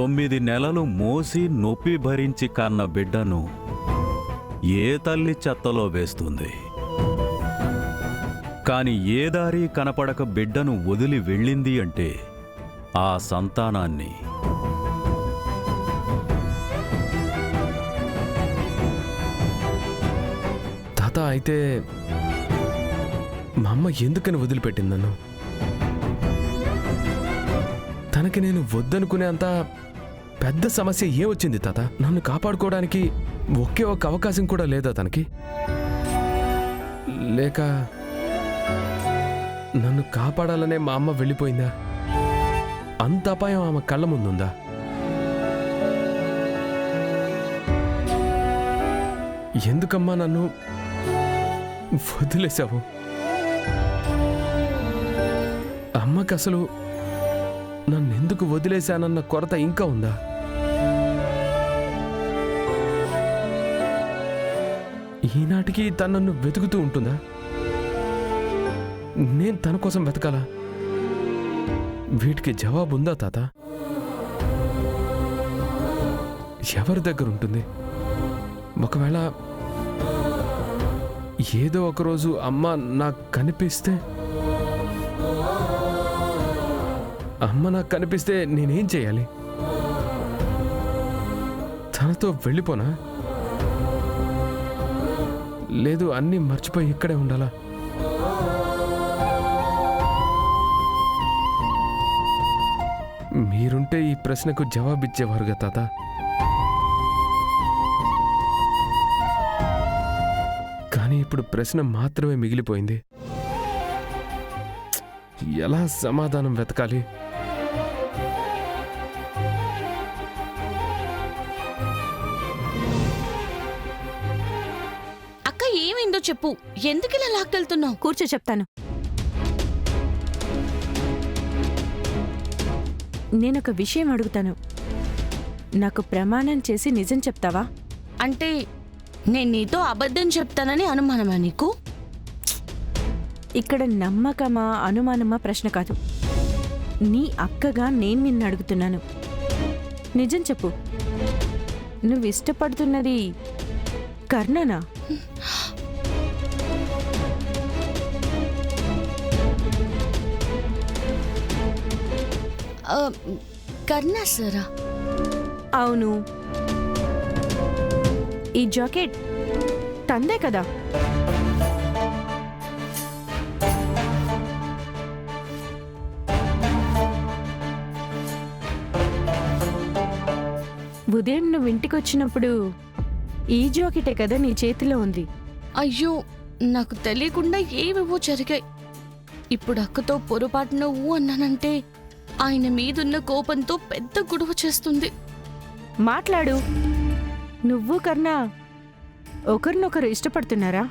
9 నెలలు మోసి నొప్పి భరించి కన్న బిడ్డను ఏ తల్లి చెత్తలో వేస్తుంది? కాని ఏ దారి కనపడక బిడ్డను వదిలి వెళ్ళింది అంటే ఆ సంతానాన్ని తాత అయితే మా అమ్మ ఎందుకని వదిలిపెట్టింది నన్ను? తనకి నేను వద్దనుకునే అంత పెద్ద సమస్య ఏమొచ్చింది తాత? నన్ను కాపాడుకోవడానికి ఒకే ఒక అవకాశం కూడా లేదా తనకి? లేక నన్ను కాపాడాలనే మా అమ్మ వెళ్ళిపోయిందా? అంత అపాయం ఆమె కళ్ళ ముందుందా? ఎందుకమ్మా నన్ను వదిలేశావు? అమ్మకి అసలు నన్నెందుకు వదిలేశానన్న కొరత ఇంకా ఉందా? ఈనాటికి తను నన్ను వెతుకుతూ ఉంటుందా? నేను తన కోసం వెతకాలా? వీటికి జవాబు ఉందా తాత? ఎవరి దగ్గర ఉంటుంది? ఒకవేళ ఏదో ఒకరోజు అమ్మ నాకు కనిపిస్తే నేనేం చేయాలి? తనతో వెళ్ళిపోనా? లేదు అన్నీ మర్చిపోయి ఇక్కడే ఉండాలా? మీరుంటే ఈ ప్రశ్నకు జవాబిచ్చేవారుగా తాత. కానీ ఇప్పుడు ప్రశ్న మాత్రమే మిగిలిపోయింది. ఎలా సమాధానం వెతకాలి? అక్క ఏమైందో చెప్పు. ఎందుకు ఇలా లాక్కెళ్తున్నావు? కూర్చో చెప్తాను. నేనొక విషయం అడుగుతాను, నాకు ప్రమాణం చేసి నిజం చెప్తావా? అంటే నేను నీతో అబద్ధం చెప్తానని అనుమానమా నీకు? ఇక్కడ నమ్మకమా అనుమానమా ప్రశ్న కాదు. నీ అక్కగా నేను నిన్ను అడుగుతున్నాను. నిజం చెప్పు, నువ్వు ఇష్టపడుతున్నది కర్ణనా? కర్ణ సారా? అవును. ఈ జాకెట్ తందే కదా? ఉదయం నువ్వు ఇంటికి వచ్చినప్పుడు ఈ జాకెటే కదా నీ చేతిలో ఉంది. అయ్యో, నాకు తెలియకుండా ఏవేవో జరిగాయి. ఇప్పుడు అక్కతో పొరపాటున ఊ అన్నానంటే ఆయన మీదున్న కోపంతో పెద్ద గొడవ చేస్తుంది. మాట్లాడు. నువ్వు కర్ణ ఒకరినొకరు ఇష్టపడుతున్నారా?